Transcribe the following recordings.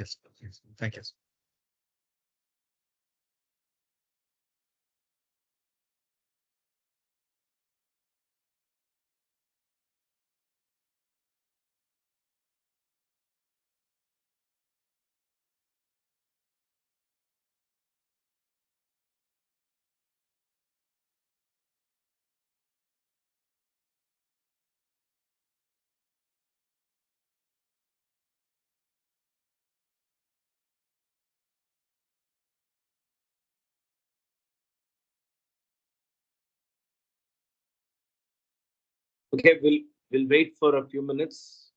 Yes, yes. Thank you. Okay, we'll wait for a few minutes.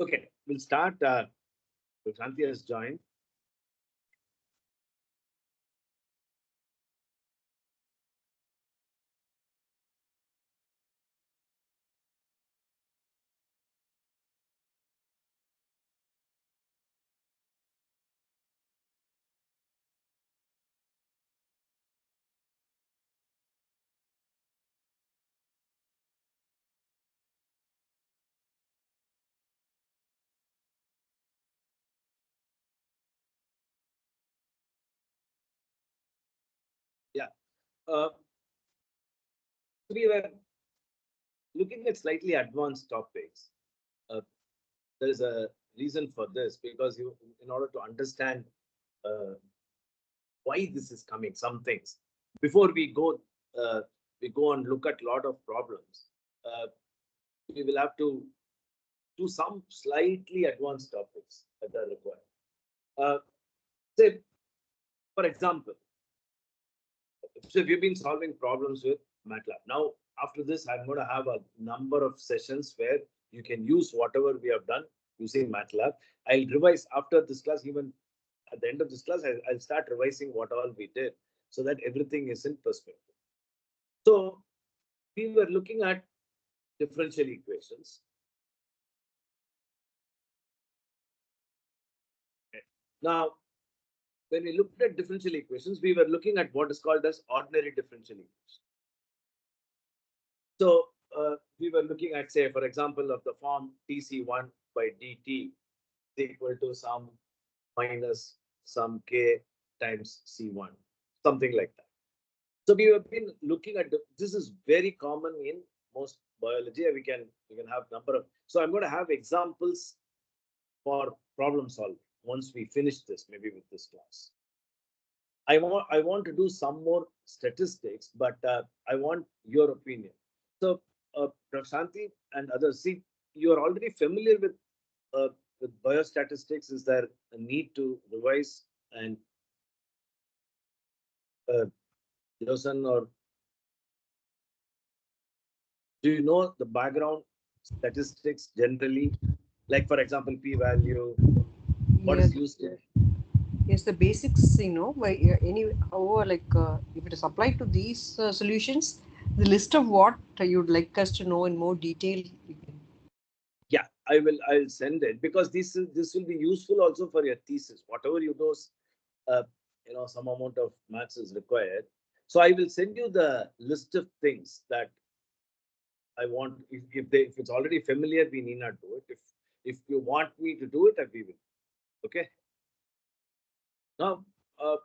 Okay, we'll start. Shanti has joined. Yeah. Uh, we were looking at slightly advanced topics. Uh, there is a reason for this because in order to understand uh, why this is coming, some things before uh, we go and look at a lot of problems. Uh, we will have to do some slightly advanced topics that are required. Uh, say, for example, so if you've been solving problems with MATLAB, now after this, I'm going to have a number of sessions where you can use whatever we have done using MATLAB. I'll revise after this class, even at the end of this class, I'll start revising what all we did so that everything is in perspective. So we were looking at differential equations. Now, when we looked at differential equations, we were looking at what is called as ordinary differential equations. So we were looking at, say, for example, of the form dc1 by dt is equal to some minus some k times c1, something like that. So we have been looking at this is very common in most biology. We can have number of. So I'm going to have examples for problem solving once we finish this, maybe with this class. I want to do some more statistics, but I want your opinion. So, Prashanti and others, see, you are already familiar with biostatistics. Is there a need to revise? And uh, Josan, or do you know the background statistics generally? Like, for example, p-value, what Yeah, is used in? yes, the basics, by any, however, like if it is applied to these solutions, the list of what you'd like us to know in more detail, you can. Yeah, I'll send it because this will be useful also for your thesis. Whatever you know, uh, some amount of maths is required. So I will send you the list of things that I want. If it's already familiar, we need not do it. If you want me to do it, we will. Okay. Now, uh,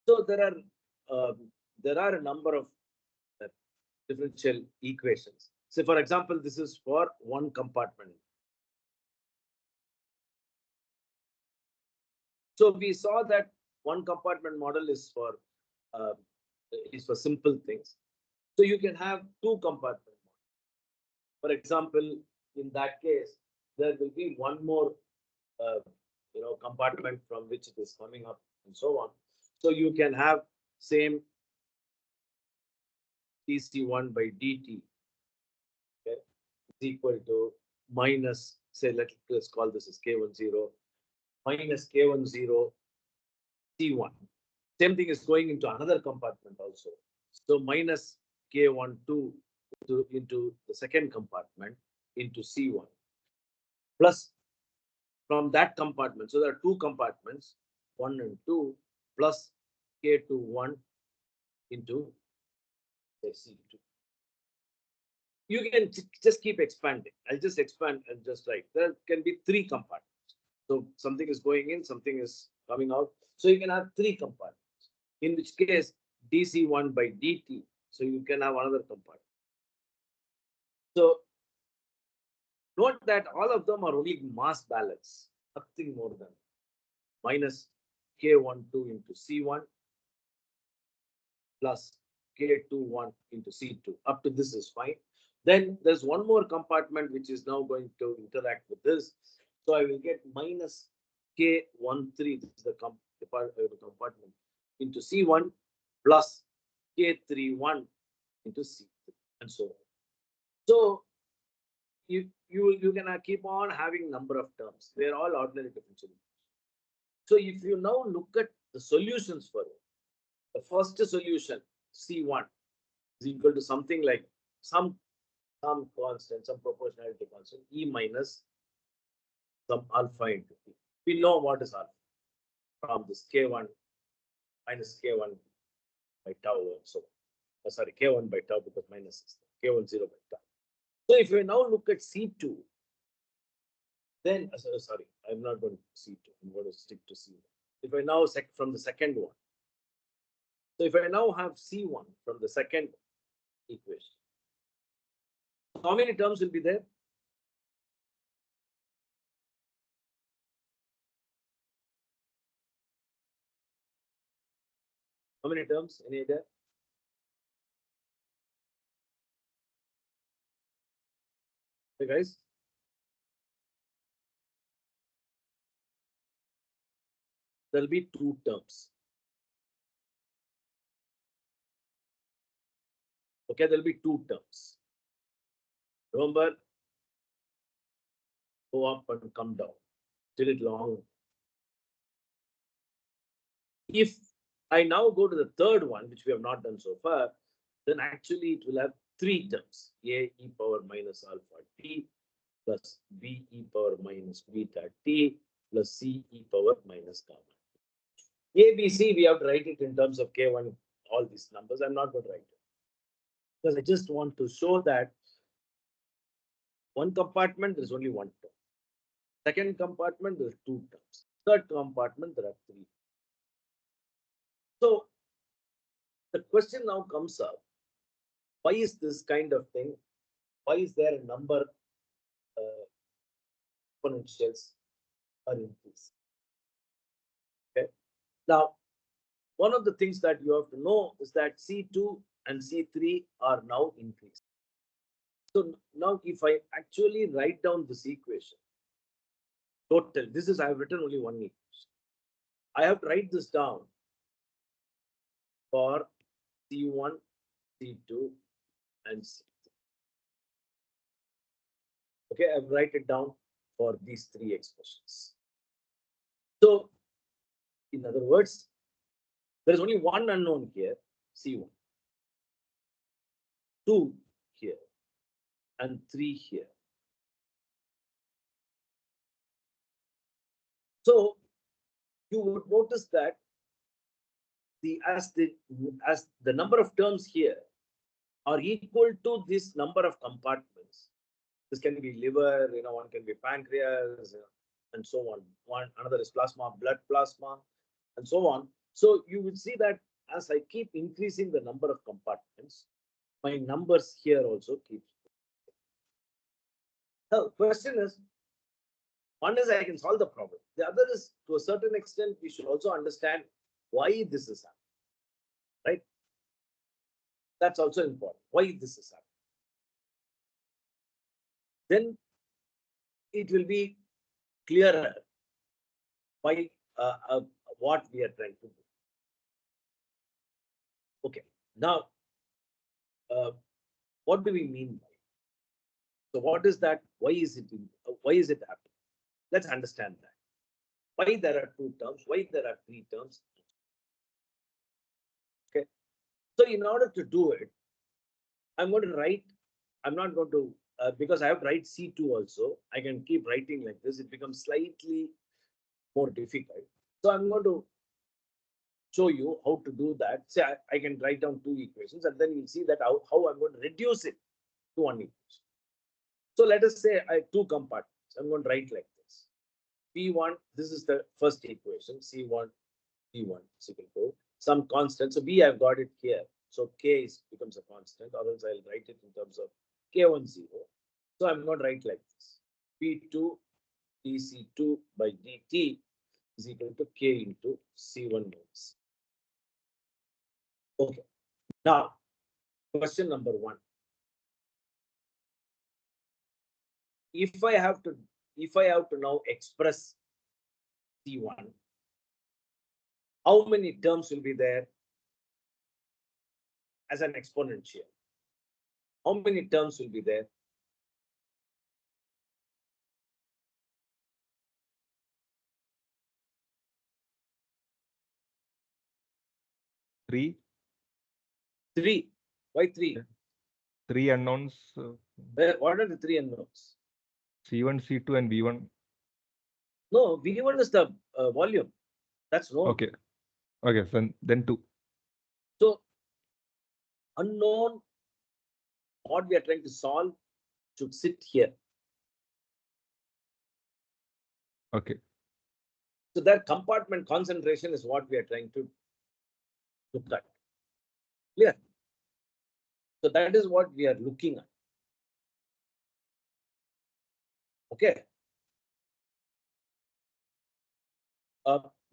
so there are a number of uh, differential equations. So, for example, this is for one compartment. So we saw that one compartment model uh, is for simple things. So you can have two compartment models. For example, in that case, there will be one more uh, compartment from which it is coming up and so on. So you can have same dc1 by dt, okay, is equal to minus, say, let's call this as k10 minus k10 c1. Same thing is going into another compartment also. So minus k12 into the second compartment into c1 plus from that compartment. So there are two compartments, 1 and 2, plus k21 into c2. You can just keep expanding. I'll just expand and just write. There can be three compartments. So something is going in, something is coming out. So you can have three compartments. In which case, dc1 by dt. So you can have another compartment. So note that all of them are only mass balance, nothing more than minus k12 into c1 plus k21 into c2. Up to this is fine. Then there's one more compartment which is now going to interact with this. So I will get minus k13, this is the compartment, into c1 plus k31 into c2 and so on. So you can keep on having number of terms. They are all ordinary differential equations. So if you now look at the solutions for it, the first solution C1 is equal to something like some constant, some proportionality constant, E minus some alpha into T. We know what is alpha from this K1 minus K1 by tau and so on. Sorry, K1 by tau because minus is K10 by tau. So if we now look at C2, then sorry, I'm not going to C2. I'm going to stick to C1. If I now from the second one, so if I now have C1 from the second equation, how many terms will be there? How many terms? Any idea? Hey guys, there'll be two terms. Okay, there'll be two terms. Remember, go up and come down. Did it long. If I now go to the third one, which we have not done so far, then actually it will have three terms. A e power minus alpha t plus b e power minus beta t plus c e power minus gamma. A, B, C, we have to write it in terms of K1, all these numbers. I'm not going to write it. Because I just want to show that one compartment, there's only one term. Second compartment, there's two terms. Third compartment, there are three. So the question now comes up, why is this kind of thing? Why is there a number exponentials are increasing? Okay. Now, one of the things that you have to know is that C2 and C3 are now increased. So now if I actually write down this equation, total, this is, I have written only one equation. I have to write this down for C1, C2, and C3. Okay, I've write it down for these three expressions. So, in other words, there is only one unknown here, C1, 2 here, and 3 here. So, you would notice that as the number of terms here are equal to this number of compartments. This can be liver, one can be pancreas, and so on. Another is plasma, blood plasma, and so on. So you will see that as I keep increasing the number of compartments, my numbers here also keep. Now, question is, One is I can solve the problem. The other is, to a certain extent, we should also understand why this is happening, right? That's also important. Why this is happening. Then it will be clearer why what we are trying to do. Okay. Now, what do we mean by it? So, what is that? Why is it? Why is it happening? Let's understand that. Why there are two terms? Why there are three terms? Okay. So, in order to do it, I'm going to write. I'm not going to because I have to write C2 also. I can keep writing like this. It becomes slightly more difficult. So, I'm going to show you how to do that. Say I can write down two equations, and then you'll see that how I'm going to reduce it to one equation. So let us say I have two compartments. I'm going to write like this. P1, this is the first equation, C1, P1 is equal to some constant. So B, I've got it here. So K becomes a constant, or else I'll write it in terms of K1, 0. So I'm going to write like this. P2 dC2 by dt is equal to K into C1 minus. Okay. Now, question number one. If I have to now express C1, how many terms will be there as an exponential? How many terms will be there? Three. Three. Why three? Three unknowns. What are the three unknowns? C1, C2, and V1. No, V1 is the volume. That's known. Okay. Okay. So then two. So unknown, what we are trying to solve should sit here. Okay. So that compartment concentration is what we are trying to look at. Clear? So that is what we are looking at. Okay.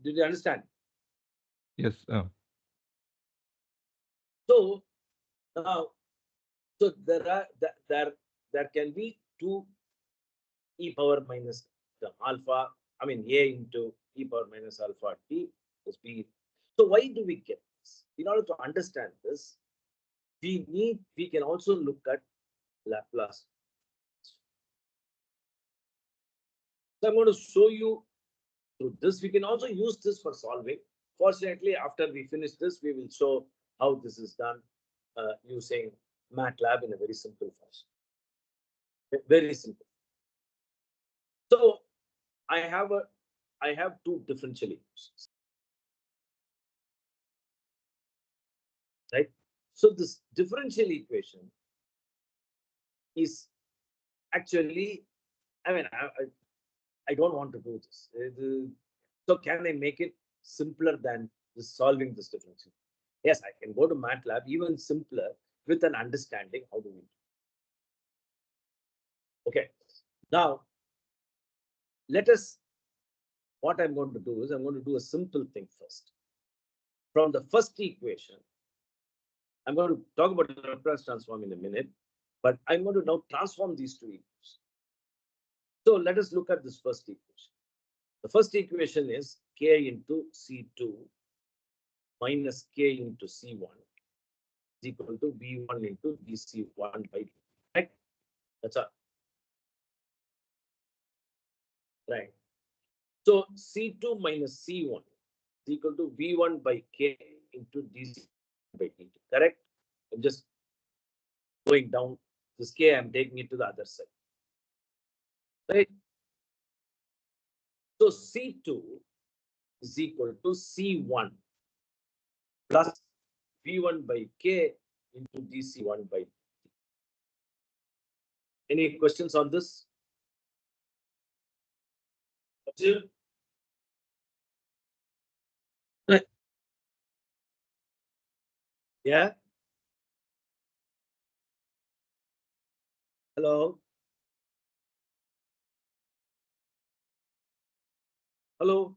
Did you understand? Yes. So now, so there can be two e power minus the alpha. I mean a into e power minus alpha t is b. So why do we get this? In order to understand this, we can also look at Laplace. So I'm going to show you through this. We can also use this for solving. Fortunately, after we finish this, we will show how this is done using MATLAB in a very simple fashion. Very simple. So I have two differential equations. Right? So this differential equation is actually, I mean, I don't want to do this. So can I make it simpler than solving this differential? Yes, I can go to MATLAB, even simpler, with an understanding how do we do. Okay. Now, what I'm going to do is I'm going to do a simple thing first. From the first equation, I'm going to talk about the Laplace transform in a minute, but I'm going to now transform these two equations. So let us look at this first equation. The first equation is K into C2 minus K into C1 is equal to V1 into DC1 by D. Right? That's all. Right. So C2 minus C1 is equal to V1 by K into DC by dt. Correct? I'm just going down this K, I'm taking it to the other side. Right? So C2 is equal to C1 plus V1 by K into DC1 by dt. Any questions on this? Yeah. Hello. Hello?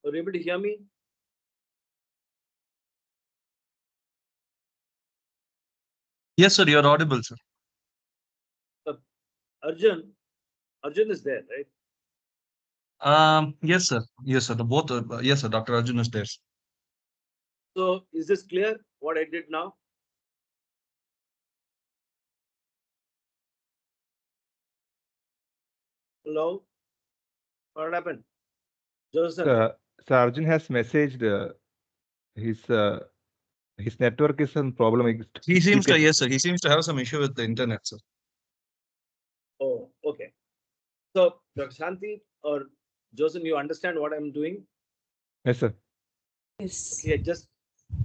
Are you able to hear me? Yes, sir, you're audible, sir. Arjun is there, right? Yes, sir. Yes, sir. The both. Yes, sir. Dr. Arjun is there. So is this clear what I did now? Hello? What happened? Joseph, So Arjun has messaged his network is some problem. He seems to, Keep yes, sir. He seems to have some issue with the internet, sir. oh, okay. So Dr. Shanti or Joseph, you understand what I'm doing? Yes, sir. Yes. Okay, I just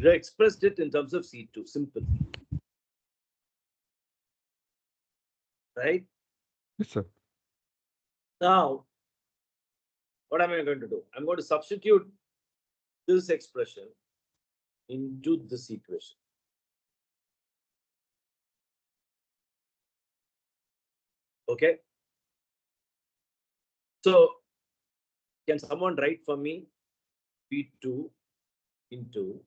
expressed it in terms of C2, simple. Right? Yes, sir. Now, what am I going to do? I'm going to substitute this expression into this equation. Okay. So, can someone write for me V2 into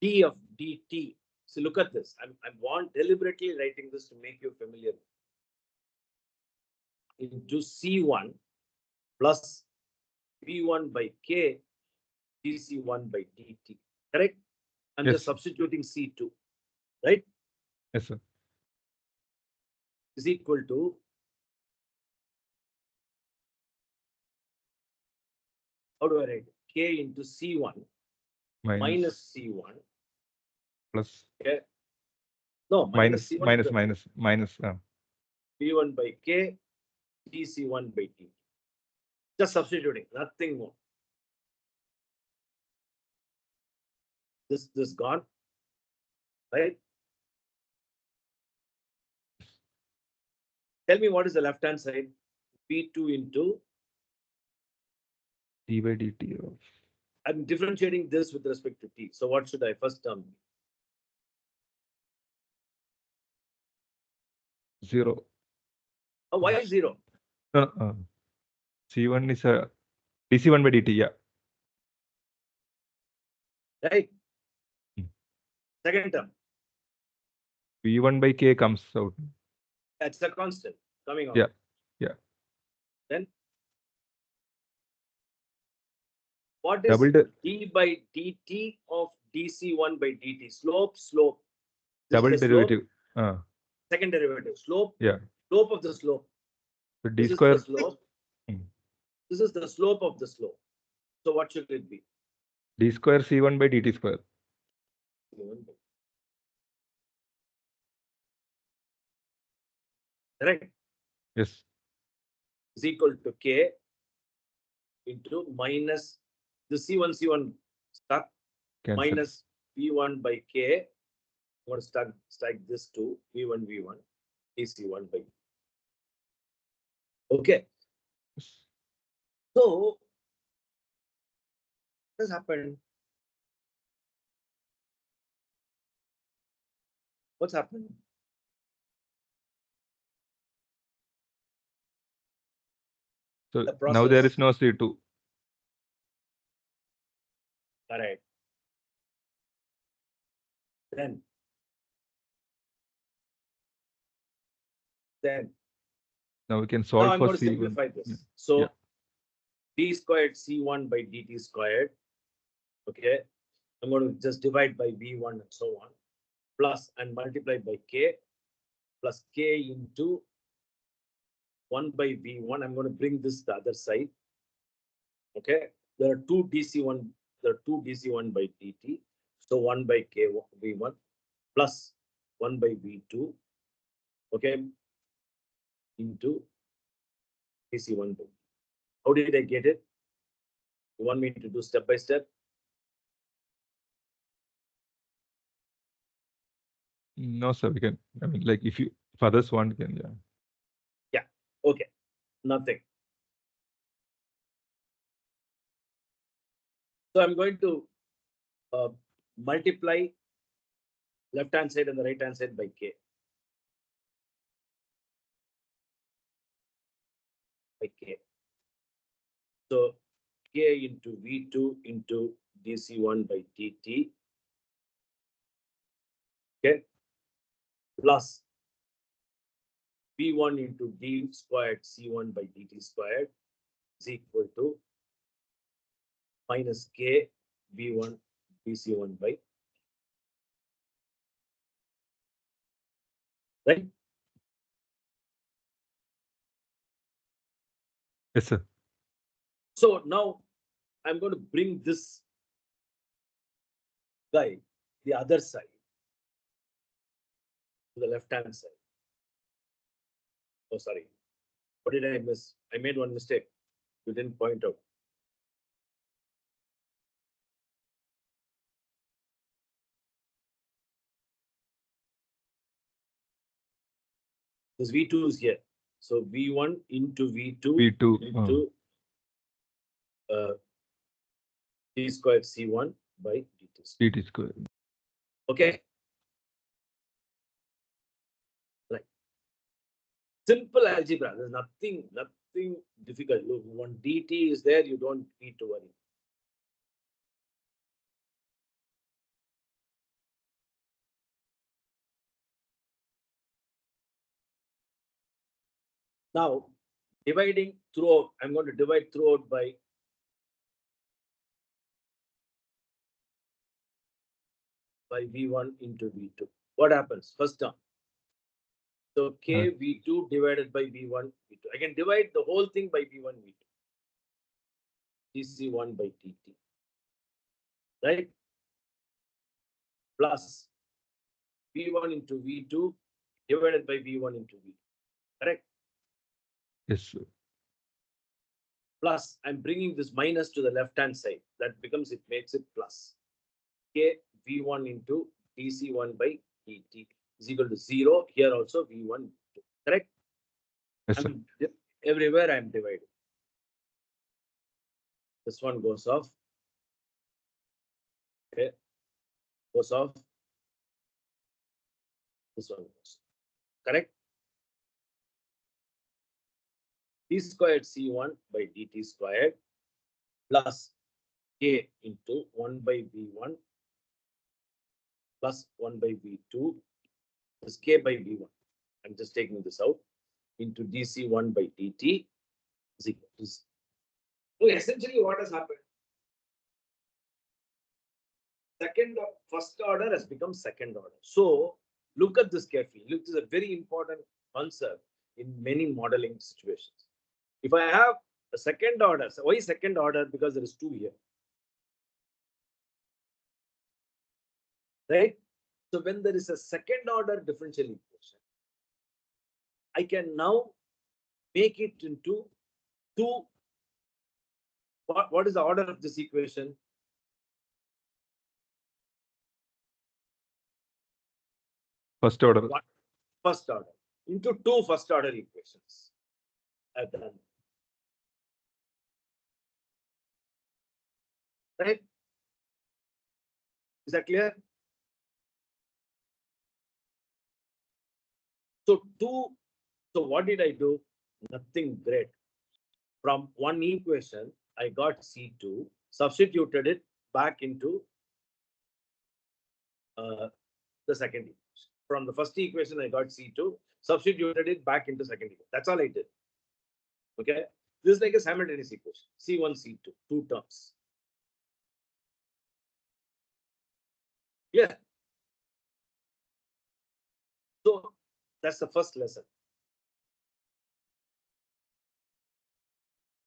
d of dt? So look at this. I want deliberately writing this to make you familiar. Into C1 plus V1 by K dC1 by dt. Correct? I'm Yes. just substituting C2, right? Yes, sir. Is equal to how do I write? K into C1 minus C1 plus okay. No, minus C1 minus. V1 by K dC1 by dt. Just substituting, nothing more. This gone, right? Tell me what is the left hand side? V2 into d by dt of I'm differentiating this with respect to t. So what should I first term? 0. Oh, why 0? C1 is a dc1 by dt. Yeah. Right. Hmm. Second term. V1 by k comes out. That's a constant coming out. Yeah. Yeah. Then what is Double d by dt of dc1 by dt? Slope. This double is the derivative. slope. Second derivative. Slope. Yeah. Slope of the slope. So d This square. is the slope. This is the slope of the slope. So what should it be? D square C1 by dt square. Correct. Yes. Is equal to k into minus the C1 stuck Cancel. minus V1 by k. I'm going to stack this to V1 dC1 by. Okay. So what has happened? What's happened? So The now there process. is no C2. Correct. Then Now we can now solve I'm for going to C1. simplify this. So Yeah. d squared C1 by dt squared. Okay. I'm going to just divide by V1 and so on. Plus and multiply by k plus k into 1 by V1. I'm going to bring this to the other side. Okay. There are two dC1. There are two dC1 by dt. So 1 by k V1 plus 1 by V2. Okay. Into dC1 by. How did I get it? You want me to do step by step? No, sir. We can. I mean, like if others want, can yeah. Yeah. Okay. Nothing. So I'm going to multiply left hand side and the right hand side by k. by K. So K into V2 into dC1 by dt, okay, plus V1 into d squared C1 by dt squared is equal to minus K V1 dC1 by, right? Yes, sir. So now I'm going to bring this guy the other side, to the left hand side. Oh, sorry. What did I miss? I made one mistake. You didn't point out. This V2 is here. So V1 into V2 V2 into d squared C1 by dt squared. dt square. Okay. Right. Simple algebra. There's nothing difficult. Look, when dt is there, you don't need to worry. Now, dividing throughout, I'm going to divide throughout by V1 into V2. What happens? First term. So K V2 divided by V1 V2. I can divide the whole thing by V1 V2. dC1 by dt. Right? Plus V1 into V2 divided by V1 into V2. Correct? Yes, sir. Plus, I'm bringing this minus to the left-hand side. That becomes, it makes it plus. K V1 into dC1 by dt is equal to 0. Here also V1 V2. Correct? Yes, sir. Everywhere I'm dividing. This one goes off. Okay. Goes off. This one goes. Correct? D squared C1 by dt squared plus K into 1 by V1 plus 1 by V2 is K by V1. I'm just taking this out into dC1 by dt is equal to 0. So essentially what has happened? First order has become second order. So look at this carefully. Look, this is a very important concept in many modeling situations. If I have a second order, so why second order? Because there is 2 here. Right? So when there is a second order differential equation, I can now make it into 2. What is the order of this equation? First order. First order into 2 first order equations. I've done. Right? Is that clear? So what did I do? Nothing great. From one equation, I got C2, substituted it back into the second equation. From the first equation, I got C2, substituted it back into second equation. That's all I did. Okay. This is like a simultaneous equation. C1, C2, 2 terms. Yeah. So that's the first lesson.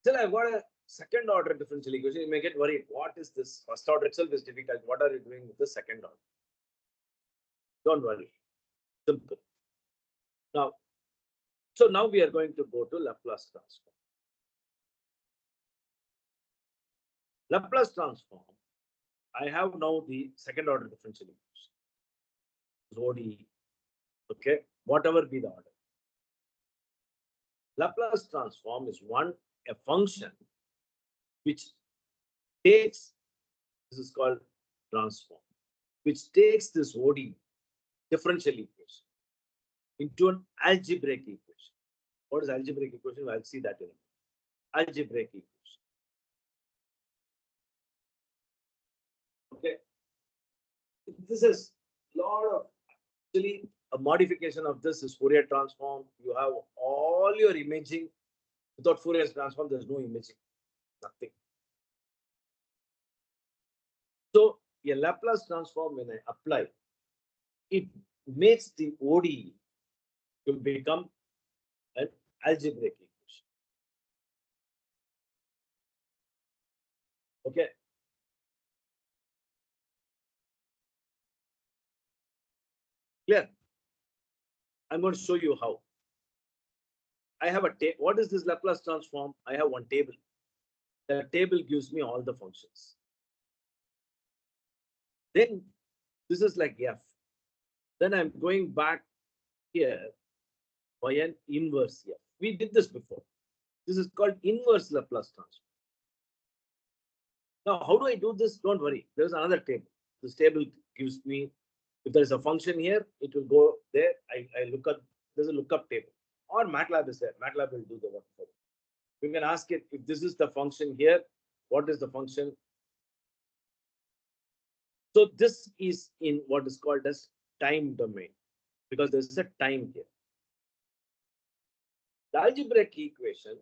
Still, I've got a second order differential equation. You may get worried. What is this? First order itself is difficult. What are you doing with the second order? Don't worry. Simple. Now, so now we are going to go to Laplace transform. Laplace transform. I have now the second order differential equation. ODE. Okay, whatever be the order. Laplace transform is a function which takes, this is called transform, which takes this ODE differential equation into an algebraic equation. What is algebraic equation? I'll see that in a minute. algebraic equation. Okay, this is lot of actually a modification of this is Fourier transform. You have all your imaging. Without Fourier transform, there's no imaging, nothing. So a Laplace transform, when I apply, it makes the ODE to become an algebraic equation. Okay. Clear? I'm going to show you how. I have a table. What is this Laplace transform? I have one table. The table gives me all the functions. Then this is like F. Then I'm going back here by an inverse F. We did this before. This is called inverse Laplace transform. Now, how do I do this? Don't worry. There's another table. This table gives me, if there's a function here, it will go there. I look up, there's a lookup table. Or MATLAB is there. MATLAB will do the work for you. You can ask it, if this is the function here, what is the function? So this is in what is called as time domain, because there's a time here. The algebraic equation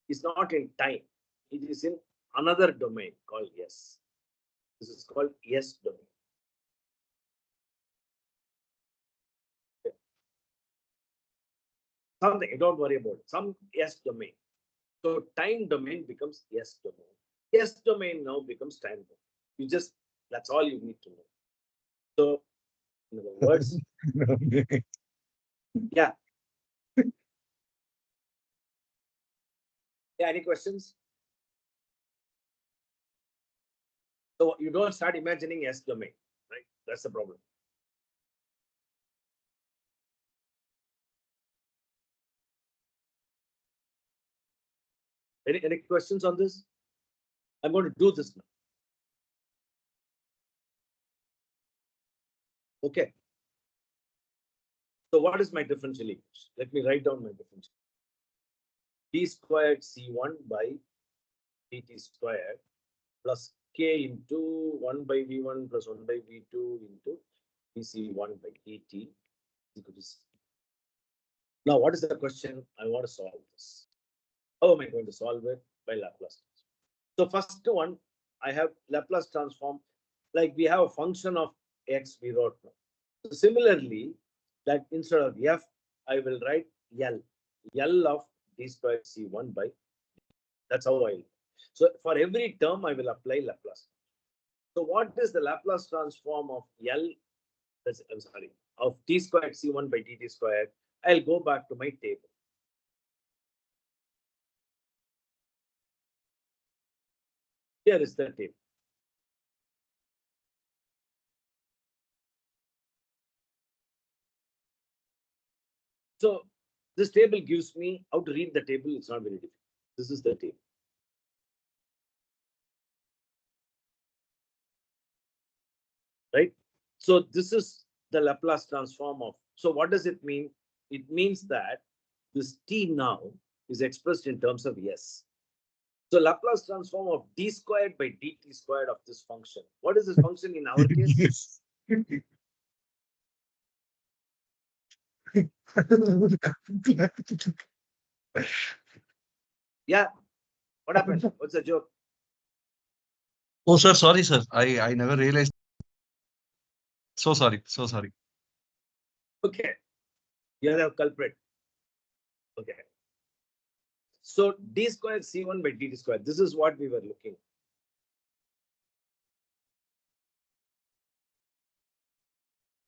is not in time. It is in another domain called S. This is called S domain. Okay. Something, don't worry about it. Some S domain. So time domain becomes S domain. S domain now becomes time domain. You just, that's all you need to know. So, in other words, yeah. Yeah, any questions? So you don't start imagining S domain, right? That's the problem. Any questions on this? I'm going to do this now. Okay. So what is my differential equation? Let me write down my differential. D squared C1 by dt squared plus K into 1 by V1 plus 1 by V2 into dC1 by dt. Now, what is the question? I want to solve this. How am I going to solve it? By Laplace transform. So first one, I have Laplace transform. Like we have a function of x we wrote now. So similarly, that instead of f, I will write L of d squared C1 by. That's how I. So for every term, I will apply Laplace. So what is the Laplace transform of L? I'm sorry, of d squared C1 by dt squared. I'll go back to my table. Here is the table. So this table gives me how to read the table. It's not very difficult. This is the table. Right? So this is the Laplace transform of. So what does it mean? It means that this t now is expressed in terms of s. So Laplace transform of d squared by dt squared of this function. What is this function in our case? Yeah. What happened? What's the joke? Oh, sir, sorry, sir. I never realized. So sorry. So sorry. Okay. You're the culprit. Okay. So d squared C1 by dt squared. This is what we were looking.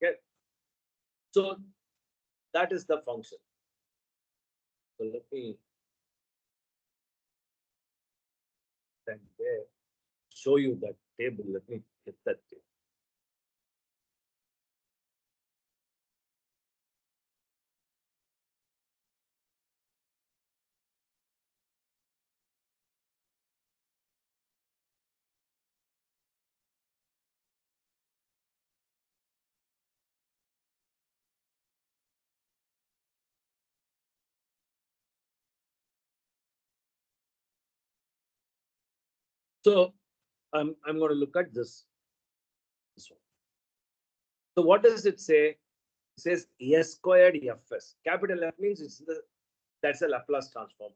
Okay. So that is the function. So let me stand there, show you that table. Let me get that table. So I'm going to look at this one. So what does it say? It says S squared Fs. Capital F means that's a Laplace transform.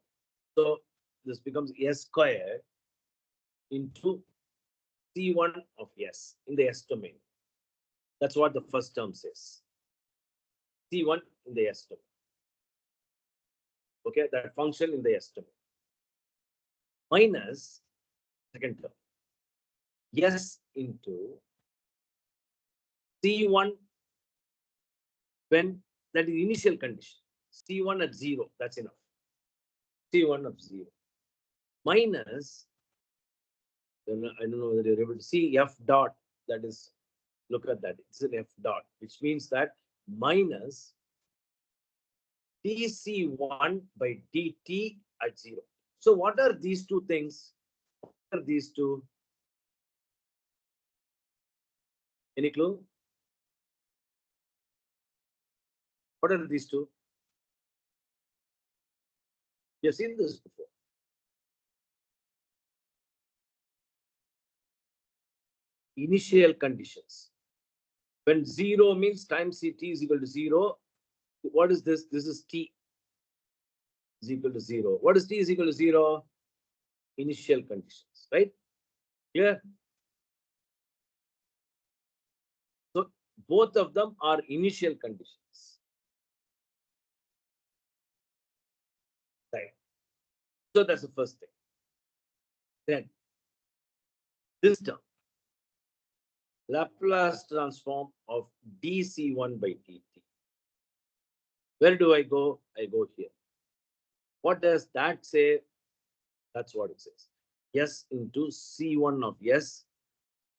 So this becomes S squared into C1 of S in the S domain. That's what the first term says. C1 in the S domain. Okay, that function in the S domain. Minus second term. S into C1 when that is initial condition. C1 at 0, that's enough. C1 of 0. Minus, I don't know whether you're able to see F dot, that is, look at that, it's an F dot, which means that minus dC1 by dt at 0. So what are these two things? What are these two? Any clue? What are these two? You've seen this before. Initial conditions. When 0 means time t is equal to 0, what is this? This is t is equal to 0. What is t is equal to 0? Initial conditions, right? Yeah. So both of them are initial conditions. Right. So that's the first thing. Then this term, Laplace transform of dC1 by dt. Where do I go? I go here. What does that say? That's what it says. S into C1 of S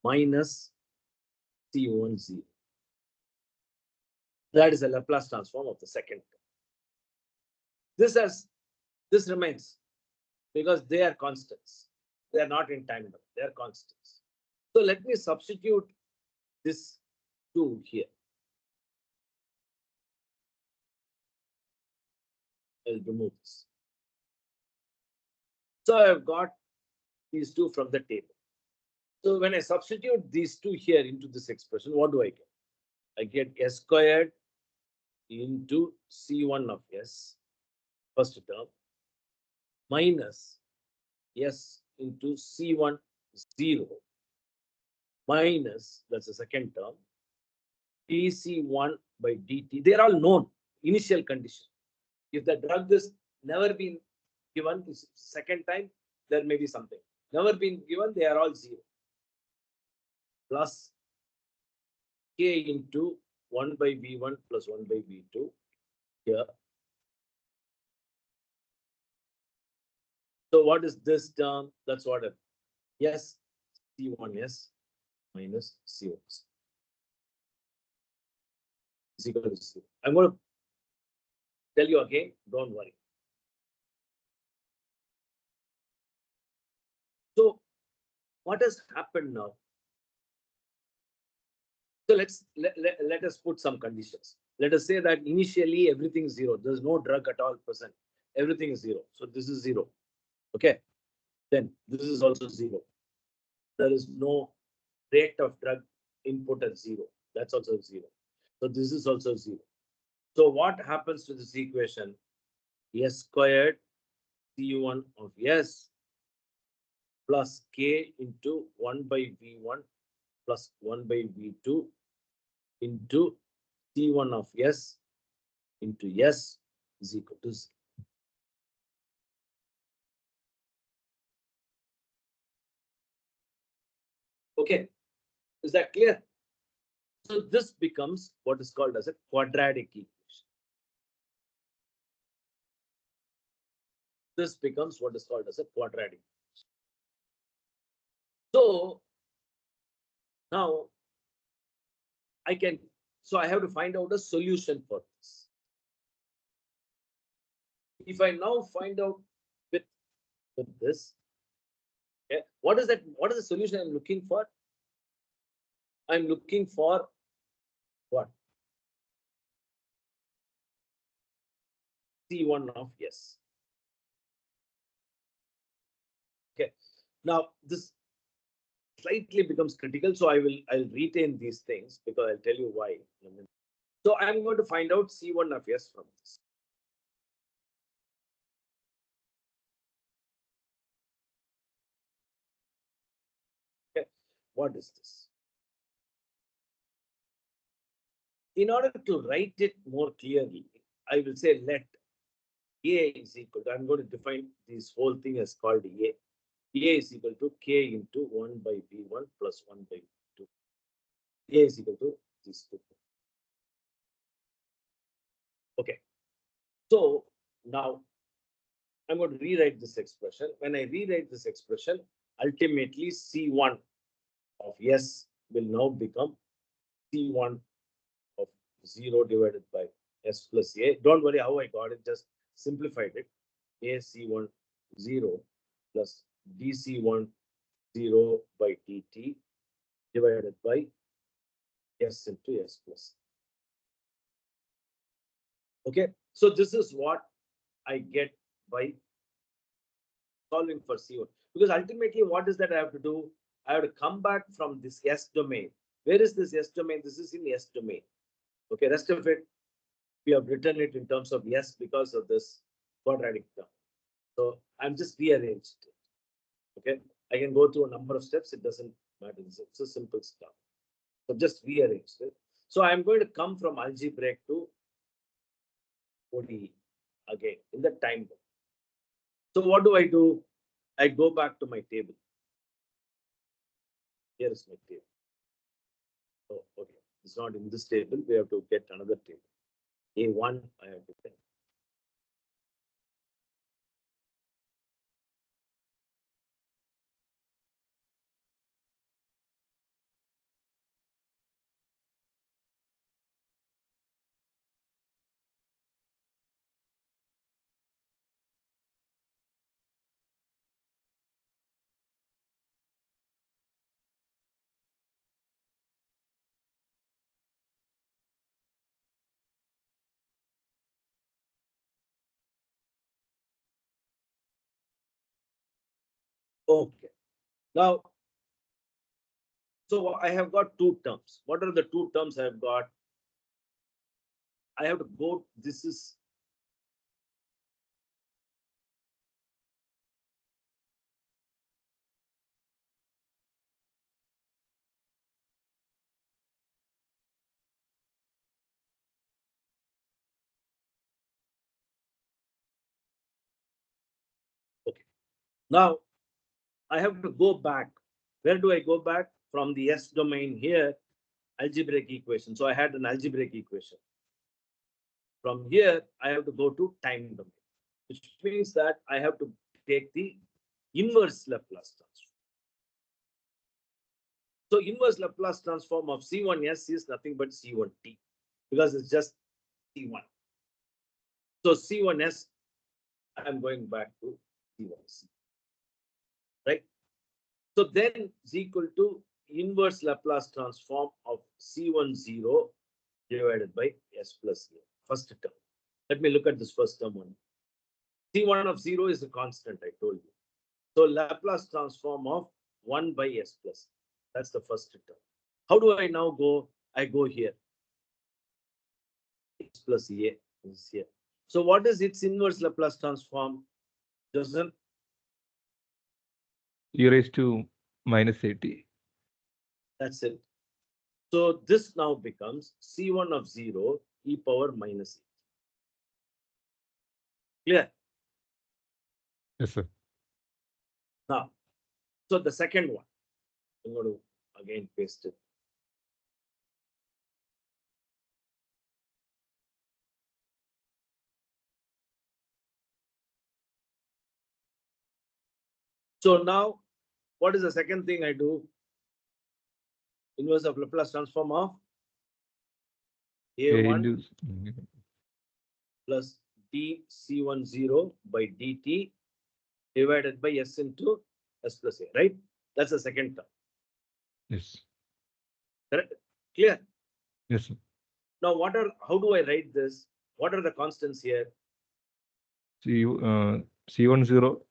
minus C1 0. That is a Laplace transform of the second term. This remains because they are constants. They are not in tandem. They are constants. So let me substitute this 2 here. I'll remove this. So I've got these 2 from the table. So when I substitute these 2 here into this expression, what do I get? I get S squared into C1 of S, first term, minus S into C1 0, minus, that's the second term, dC1 by dt. They're all known, initial condition. If the drug is never been given this second time, there may be something. Never been given, they are all 0. Plus K into 1 by V1 plus 1 by V2 here. So what is this term? That's what it is. S C1S minus C1 is equal to 0. I'm going to tell you again, don't worry. So what has happened now? So let us put some conditions. Let us say that initially everything is 0. There's no drug at all present. Everything is 0. So this is 0. Okay. Then this is also 0. There is no rate of drug input at 0. That's also 0. So this is also 0. So what happens to this equation? S squared C1 of S plus K into 1 by V1 plus 1 by V2 into C1 of S into S is equal to 0. Okay, is that clear? So this becomes what is called as a quadratic equation. This becomes what is called as a quadratic equation. So now I have to find out a solution for this. If I now find out with this, okay, what is that? What is the solution I'm looking for? I'm looking for what? C1 of S. Okay. Now this slightly becomes critical. So I'll retain these things because I'll tell you why. So I'm going to find out C1 of S from this. Okay, what is this? In order to write it more clearly, I will say let A is equal to, I'm going to define this whole thing as called A. A is equal to K into 1 by V1 plus 1 by V2. A is equal to these two. Okay. So now I'm going to rewrite this expression. When I rewrite this expression, ultimately C1 of S will now become C1 of 0 divided by S plus A. Don't worry how I got it, just simplified it. A C1 0 plus DC1 0 by dt divided by S into S plus. Okay, so this is what I get by solving for C1. Because ultimately, what is that I have to do? I have to come back from this S domain. Where is this S domain? This is in S domain. Okay, rest of it, we have written it in terms of S because of this quadratic term. So I'm just rearranged it. Okay, I can go through a number of steps. It doesn't matter. It's a simple stuff. So just rearrange it. So I'm going to come from algebraic to ODE again in the time book. So what do? I go back to my table. Here is my table. Oh, okay. It's not in this table. We have to get another table. A1, I have to get. Okay. Now, so I have got two terms. What are the two terms I have got? I have to go. This is okay. Now I have to go back. Where do I go back? From the S domain here, algebraic equation. So I had an algebraic equation. From here, I have to go to time domain, which means that I have to take the inverse Laplace transform. So inverse Laplace transform of C1S is nothing but C1T because it's just C1. So C1S, I'm going back to C1C, right? So then is equal to inverse Laplace transform of C10 divided by S plus A, first term. Let me look at this first term one. C1 of 0 is a constant, I told you. So Laplace transform of 1 by S plus. That's the first term. How do I now go? I go here. S plus A is here. So what is its inverse Laplace transform? Doesn't E raised to minus 80. That's it. So this now becomes C1 of 0 e power minus 8. Clear? Yes, sir. Now, so the second one, I'm going to again paste it. So now, what is the second thing I do? Inverse of Laplace transform of A1 plus dC10 by dt divided by S into S plus A, right? That's the second term. Yes. Correct? Clear? Yes, sir. Now, how do I write this? What are the constants here? C10.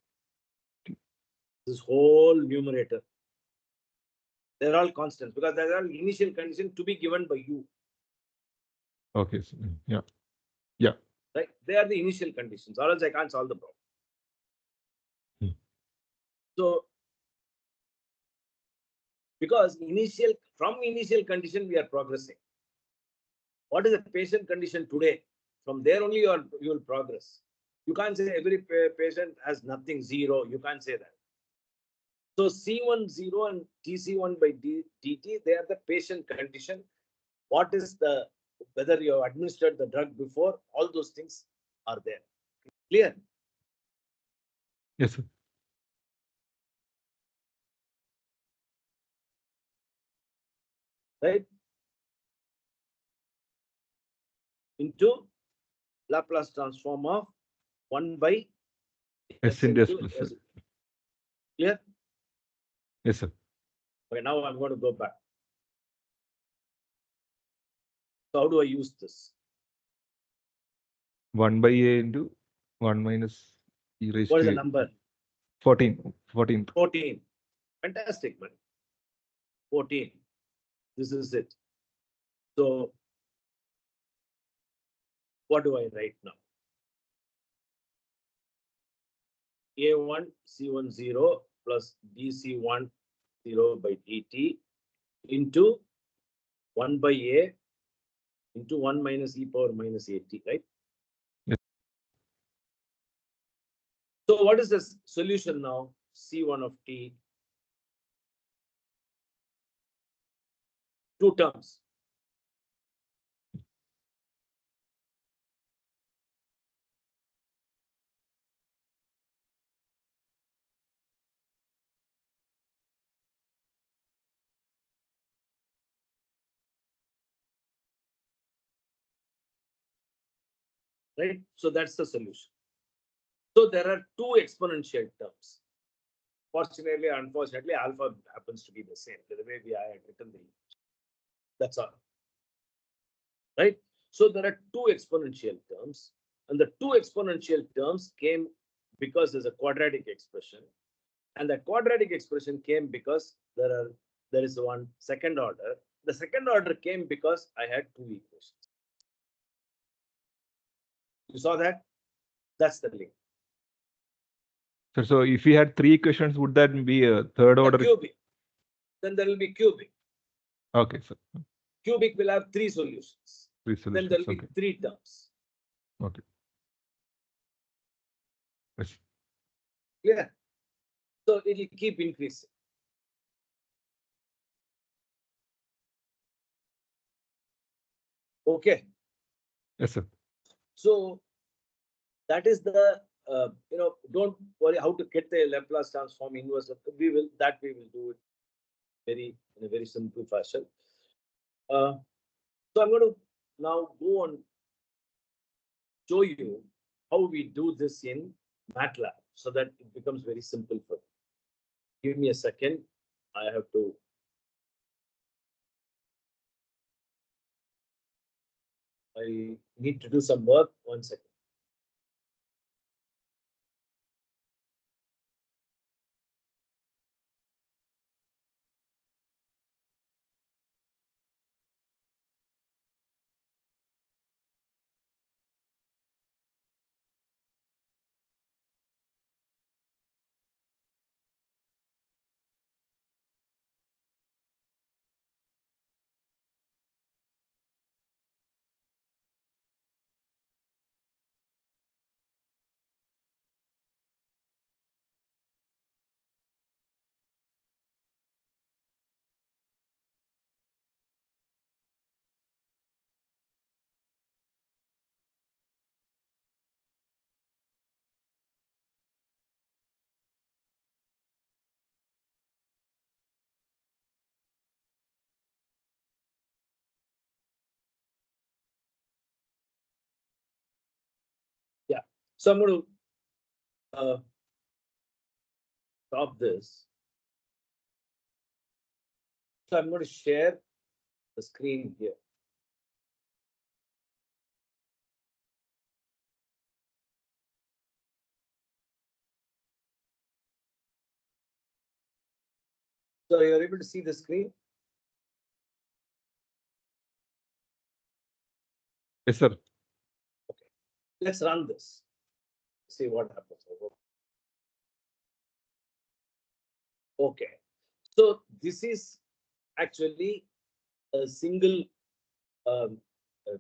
This whole numerator. They're all constants because they're all initial condition to be given by you. Okay. So, yeah. Right? They are the initial conditions, or else I can't solve the problem. So, because from initial condition we are progressing. What is the patient condition today? From there only you will progress. You can't say every patient has nothing, zero. You can't say that. So C1 0 and TC1 by dt, they are the patient condition. What is whether you have administered the drug before, all those things are there. Clear? Yes, sir. Right? Into Laplace transform of 1 by S into S plus S. Z. Clear? Yes, sir. Okay, now I'm going to go back. So how do I use this? 1 by A into 1 minus E raised What is to the number? 14. 14. 14. Fantastic, man. 14. This is it. So what do I write now? A1 C1 0 plus DC1 0 by dt into 1 by A into 1 minus e power minus at, right? Yes. So what is the solution now? C1 of t, two terms. Right? So that's the solution. So there are two exponential terms. Fortunately, unfortunately, alpha happens to be the same. The way I had written the image. That's all. Right? So there are two exponential terms, and the two exponential terms came because there's a quadratic expression, and the quadratic expression came because there is one second order. The second order came because I had two equations. You saw that? That's the link. So if we had three equations, would that be a third order? Cubic. Then there will be cubic. Okay, sir. Cubic will have three solutions. Three solutions. Then there will be Okay. three terms. Okay. Yes. Yeah. So it will keep increasing. Okay. Yes, sir. So that is the don't worry how to get the Laplace transform inverse. We will do it in a very simple fashion. So I'm going to now go on show you how we do this in MATLAB so that it becomes very simple for you. Give me a second. I need to do some work. 1 second. Yeah. So I'm going to stop this. So I'm going to share the screen here. So you are able to see the screen? Yes, sir. Let's run this. See what happens. Okay. So this is actually a single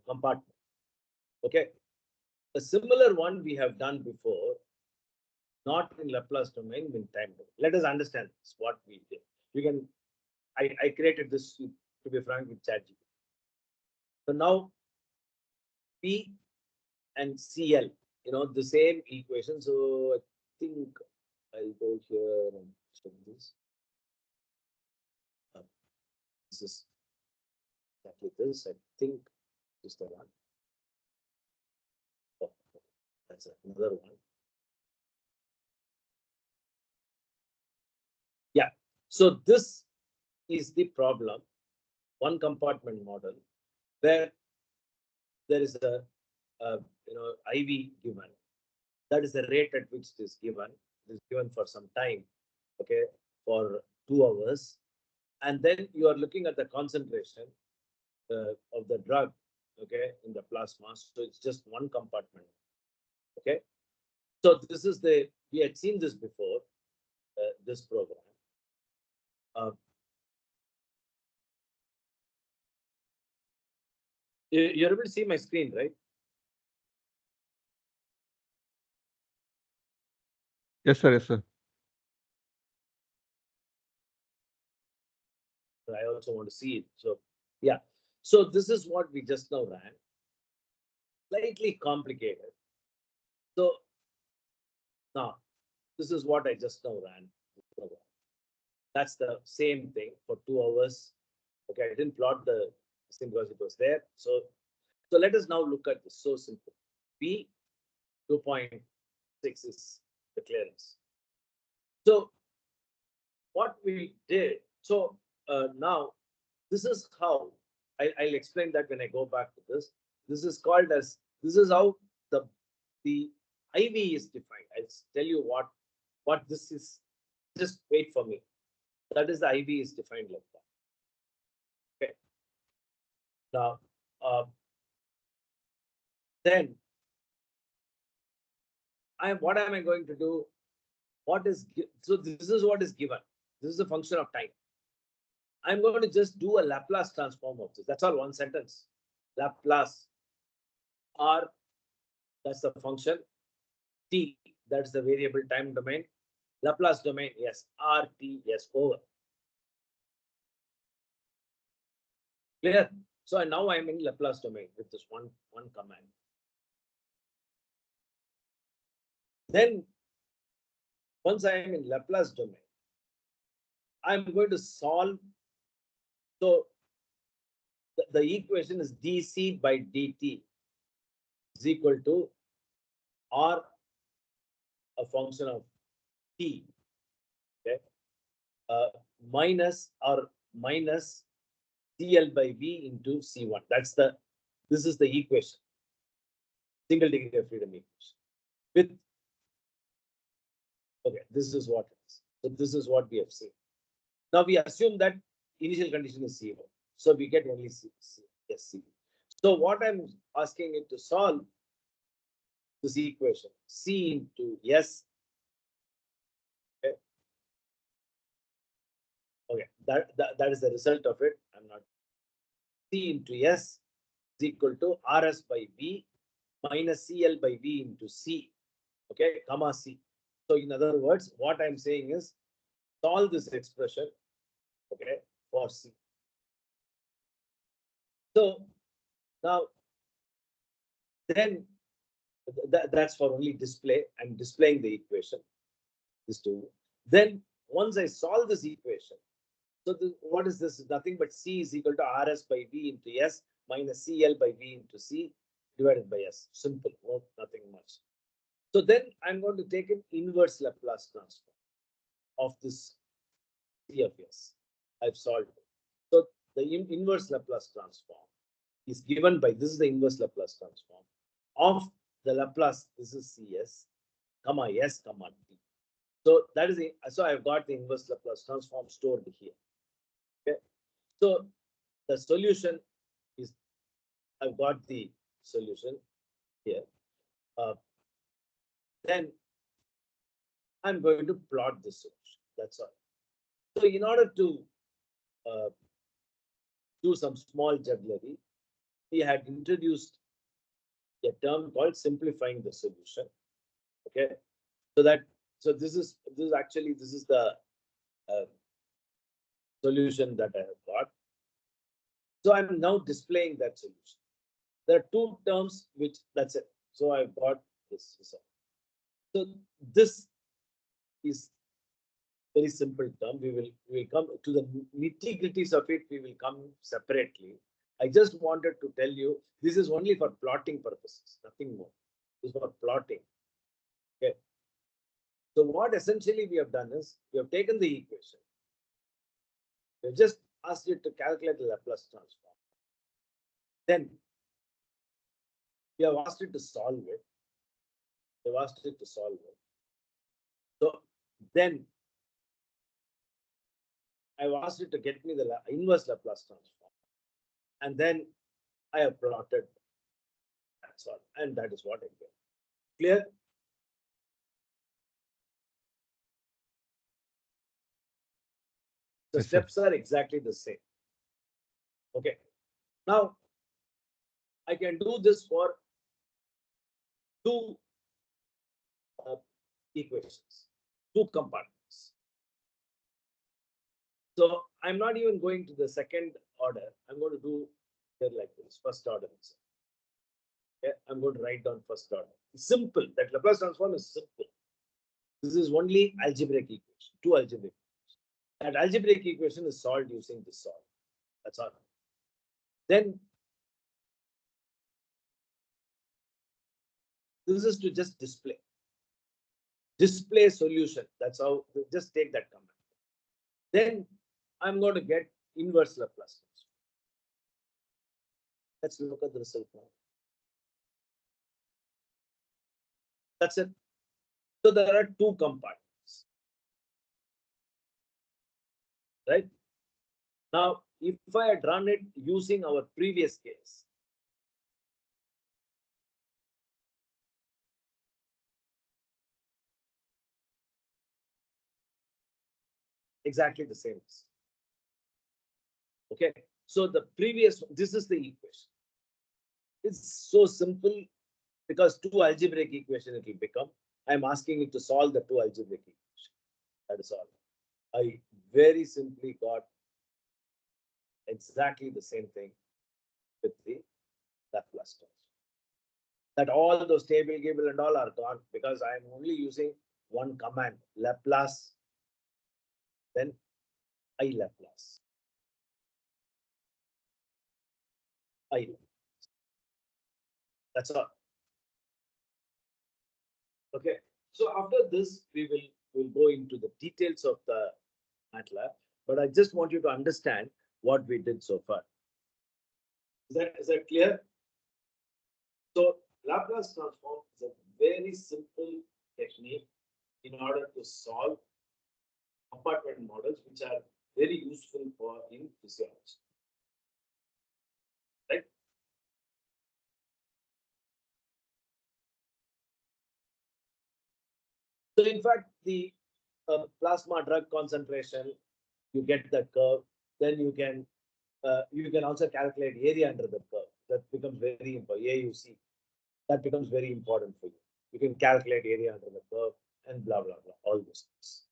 compartment. Okay. A similar one we have done before, not in Laplace domain, in time domain. Let us understand this, what we did. You can, I created this, to be frank, with ChatGPT. So now P and CL, the same equation. So I think I'll go here and check this. This is exactly this. I think this is the one. Oh, that's another one. Yeah. So this is the problem. One compartment model where there is a IV given. That is the rate at which it is given. It is given for some time, okay, for 2 hours, and then you are looking at the concentration of the drug, okay, in the plasma. So it's just one compartment, okay. So this is we had seen this before, this program. You're able to see my screen, right? Yes, sir. Yes, sir. I also want to see it. So yeah. So this is what we just now ran. Slightly complicated. So now this is what I just now ran. That's the same thing for 2 hours. Okay, I didn't plot the thing because it was there. So let us now look at this. So simple. P 2.6 is the clearance. So what we did, so now this is how I'll explain that when I go back to this. This is called as, this is how the IV is defined. I'll tell you what this is. Just wait for me. That is, the IV is defined like that. Okay. Now, then what am I going to do? So this is what is given. This is a function of time. I'm going to just do a Laplace transform of this. That's all, one sentence. Laplace R, that's the function. T, that's the variable time domain. Laplace domain, yes. R, T, yes, over. Clear? So now I'm in Laplace domain with this one command. Then once I am in Laplace domain, I'm going to solve. So the equation is dc by dt is equal to R, a function of t, okay, minus CL by V into C1. This is the equation, single degree of freedom equation. Okay, this is what it is. So this is what we have seen. Now we assume that initial condition is 0. So we get only C. So what I'm asking it to solve this equation, C into S. Okay, that is the result of it. I'm not. C into S is equal to RS by V minus CL by V into C. Okay, comma C. So in other words, what I'm saying is solve this expression, okay, for C. So now then that's for only display. I'm displaying the equation. This two. Then once I solve this equation, so what is this? Nothing but C is equal to RS by V into S minus CL by V into C divided by S. Simple, nothing much. So then I'm going to take an inverse Laplace transform of this C of S. I've solved it. So the inverse Laplace transform is given by, this is the inverse Laplace transform of the Laplace, this is CS, comma S, comma T. So that is so I've got the inverse Laplace transform stored here. Okay. So the solution is, I've got the solution here. Then I'm going to plot the solution. That's all. So in order to do some small jugglery, he had introduced a term called simplifying the solution. Okay. So this is the solution that I have got. So I'm now displaying that solution. There are two terms which, that's it. So I've got this. So this is very simple term. We will come to the nitty-gritties of it. We will come separately. I just wanted to tell you this is only for plotting purposes, nothing more. This is for plotting. Okay. So what essentially we have done is we have taken the equation. We have just asked it to calculate the Laplace transform. Then we have asked it to solve it. We have asked it to solve it. So then I've asked it to get me the inverse Laplace transform. And then I have plotted. That's all. And that is what I get. Clear? The Yes, sir. steps are exactly the same. Okay. Now, I can do this for two equations, two compartments. So I'm not even going to the second order. I'm going to do here like this, first order. Okay. I'm going to write down first order. It's simple. That Laplace transform is simple. This is only algebraic equation, two algebraic equations. That algebraic equation is solved using this solve. That's all. Then this is to just display solution. That's how, just take that command. Then I'm going to get inverse Laplace transform. Let's look at the result now. That's it. So there are two compartments, right? Now, if I had run it using our previous case, exactly the same. Okay. So the previous, this is the equation. It's so simple because two algebraic equation it will become. I'm asking it to solve the two algebraic equation. That is all. I very simply got exactly the same thing with the Laplace transform. That all those table, gable, and all are gone because I am only using one command, Laplace, then I Laplace. I Laplace. That's all. Okay. So after this, we will go into the details of the MATLAB, but I just want you to understand what we did so far. Is that clear? So Laplace transform is a very simple technique in order to solve compartment models, which are very useful for in physiology. Right? So in fact, the plasma drug concentration, you get the curve, then you can also calculate area under the curve. That becomes very important. AUC, that becomes very important for you. You can calculate area under the curve and blah, blah, blah, all those things.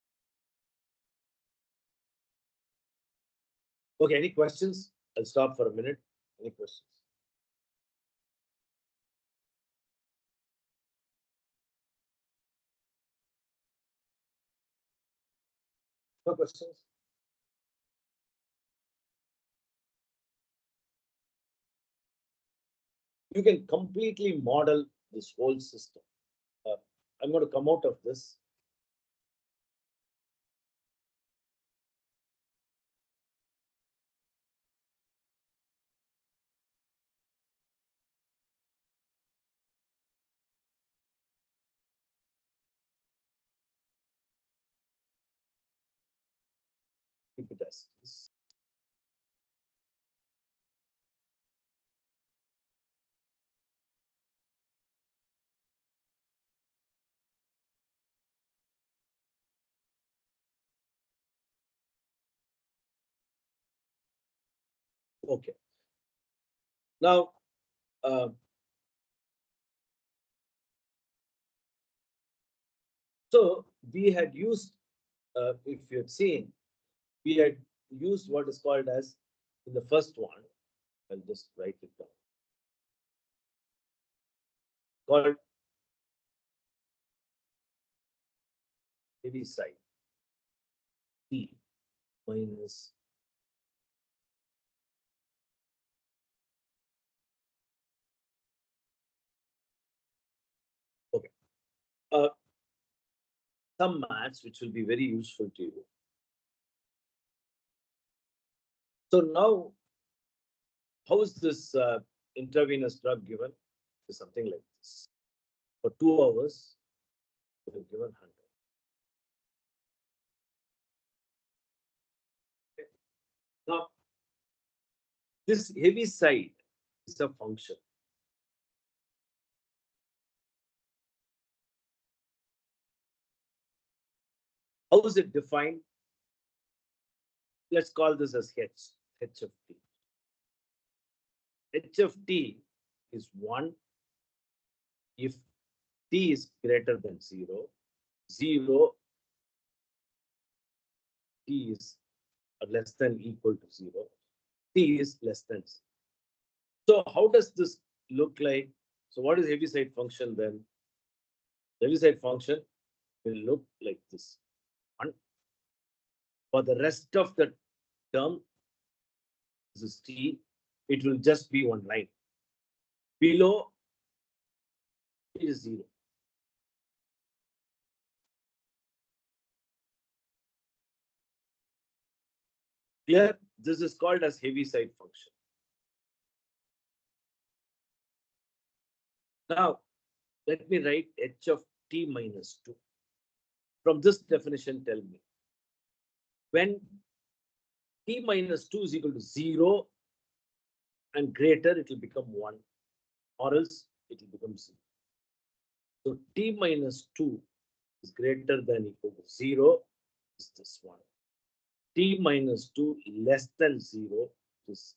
Okay, any questions? I'll stop for a minute. Any questions? No questions? You can completely model this whole system. I'm going to come out of this. keep it as is. Okay. Now, so we had used, if you had seen, we had used what is called as, in the first one, I'll just write it down, called heavy side T minus okay. Some maths which will be very useful to you. So now, how is this intravenous drug given? Is something like this. For 2 hours, we have given 100. Okay. Now, this heavy side is a function. How is it defined? Let's call this as H of T. H of T is 1 if T is greater than 0, 0 T is less than equal to 0, T is less than 0. So how does this look like? So what is Heaviside function then? Heaviside function will look like this. And for the rest of the term, this is T, it will just be one line. Below it is 0. Clear? This is called as Heaviside function. Now, let me write H of T minus 2. From this definition, tell me, when T minus 2 is equal to 0 and greater, it will become 1, or else it will become 0. So T minus 2 is greater than equal to 0 is this one. T minus 2 less than 0 is,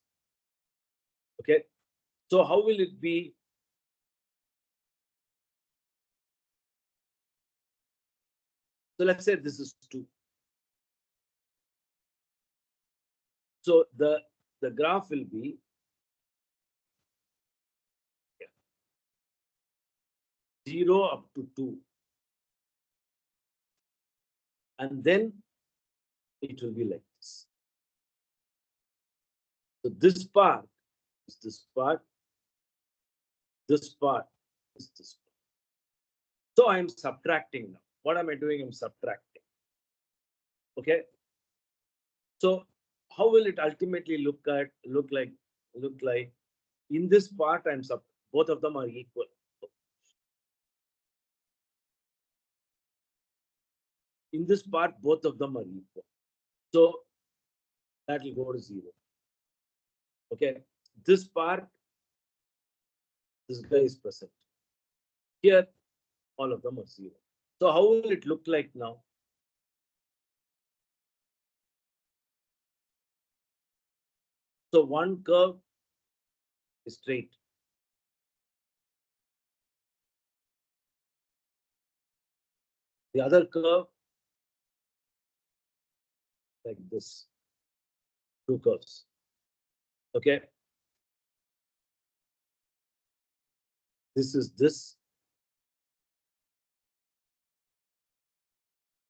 okay. So how will it be? So let's say this is 2. So the graph will be 0 up to 2. And then it will be like this. So this part is this part. This part is this part. So I am subtracting now. What am I doing? I'm subtracting. Okay. So how will it ultimately look like? In this part, both of them are equal. In this part, both of them are equal. So that will go to 0. Okay. This part, this guy is present. Here, all of them are 0. So how will it look like now? So one curve is straight. The other curve, like this. 2 curves. Okay. This is this.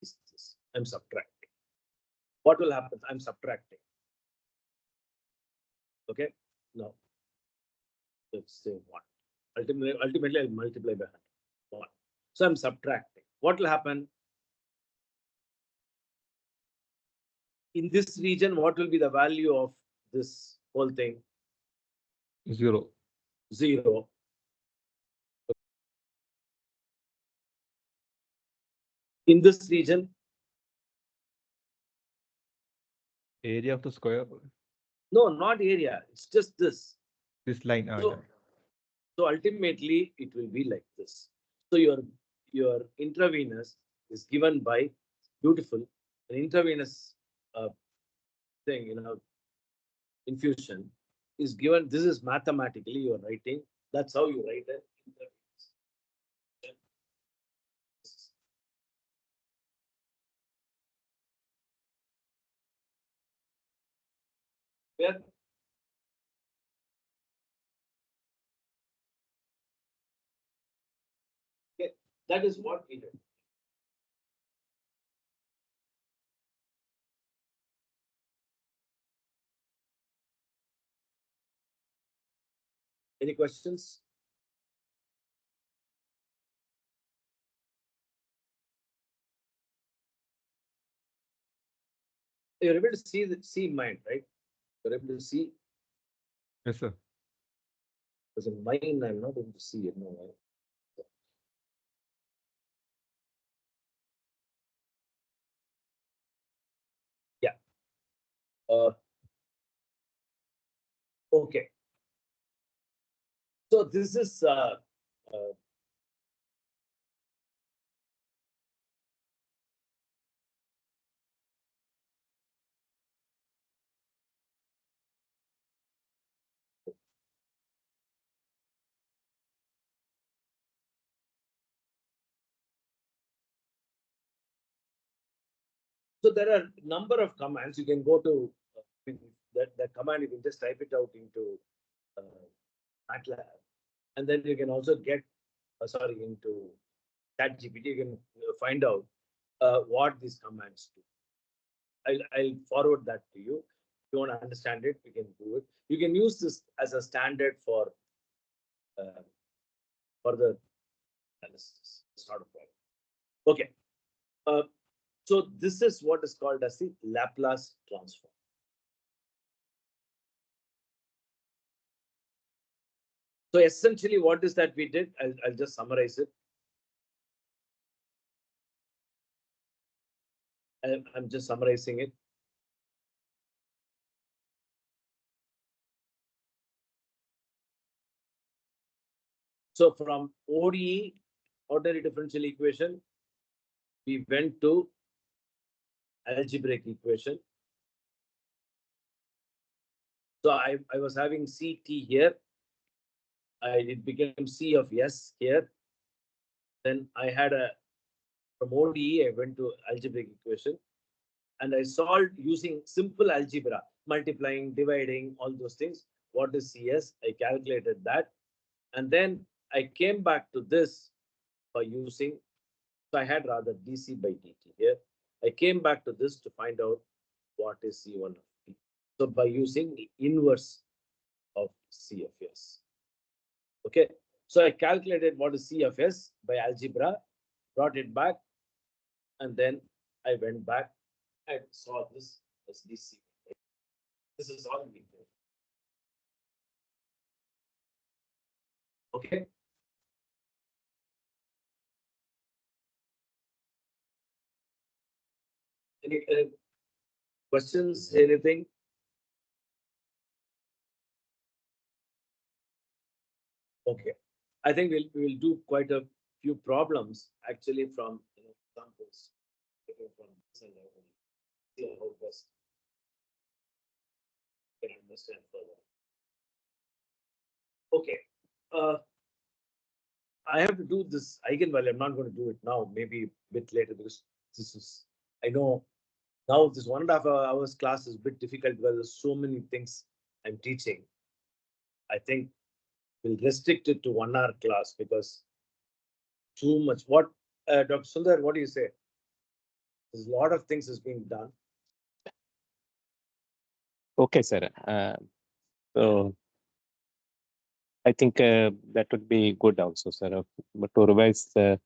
This is this. I'm subtracting. What will happen? I'm subtracting. Okay. Now, let's say 1. Ultimately, I'll multiply by 100. 1. So I'm subtracting. What will happen? In this region, what will be the value of this whole thing? 0. 0. In this region, Area of the square. No, not area. It's just this. This line. So, so ultimately, it will be like this. So your intravenous is given by beautiful an intravenous thing, infusion is given. This is mathematically you are writing. That's how you write it. Where okay, that is what we did. Any questions? You're able to see mine, right? You're able to see. Yes, sir. Because in mine, I'm not able to see it. No, right? Yeah. Okay. So this is so there are a number of commands. You can go to that command. You can just type it out into MATLAB, and then you can also get into ChatGPT. You can find out what these commands do. I'll forward that to you. If you want to understand it, we can do it. You can use this as a standard for further analysis. It's not a problem. Okay. So this is what is called as the Laplace transform. So essentially, what is that we did? I'll just summarize it. I'm just summarizing it. So from ODE, ordinary differential equation, we went to algebraic equation. So I was having CT here. It became C of S here. Then I had from ODE, I went to algebraic equation. And I solved using simple algebra, multiplying, dividing, all those things. What is CS? I calculated that. And then I came back to this by using, so I had rather dc by dt here. I came back to this to find out what is C1 of t. So by using the inverse of C of S. Okay. So I calculated what is C of S by algebra, brought it back, and then I went back and saw this as dc. This is all we did. Okay. Any questions? Anything? Okay. I think we'll do quite a few problems actually from examples taken from this and I will see how best you can understand further. Okay. I have to do this eigenvalue. I'm not going to do it now, maybe a bit later because this is, I know now this 1.5 hours class is a bit difficult because there's so many things I'm teaching. I think we'll restrict it to 1 hour class because too much. What, Dr. Sundar, what do you say? There's a lot of things is being done. Okay, sir. So I think that would be good also, sir. But to revise the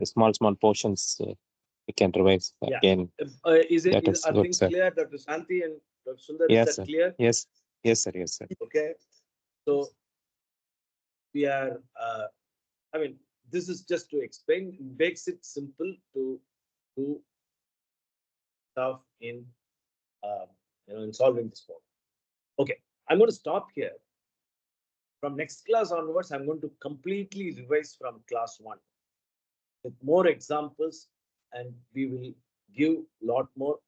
small portions, we can revise again. Is That is are good, things sir. clear, Dr. Shanti and Dr. Sundar? Yes, is that sir. clear? Yes, sir. Yes, sir. Okay. So we are, I mean, this is just to explain, makes it simple to do stuff in in solving this problem. Okay, I'm going to stop here. From next class onwards, I'm going to completely revise from class 1 with more examples, and we will give a lot more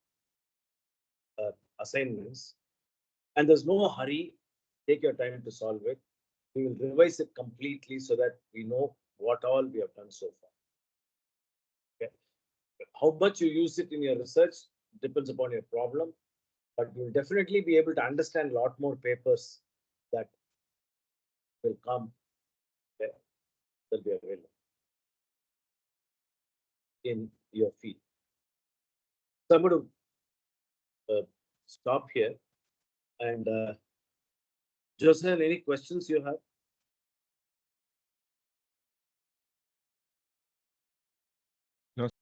assignments. And there's no hurry. Take your time to solve it. We will revise it completely so that we know what all we have done so far. Okay. How much you use it in your research depends upon your problem, but you'll definitely be able to understand a lot more papers that will come there, that will be available in your field. So I'm going to stop here. And Jocelyn, any questions you have?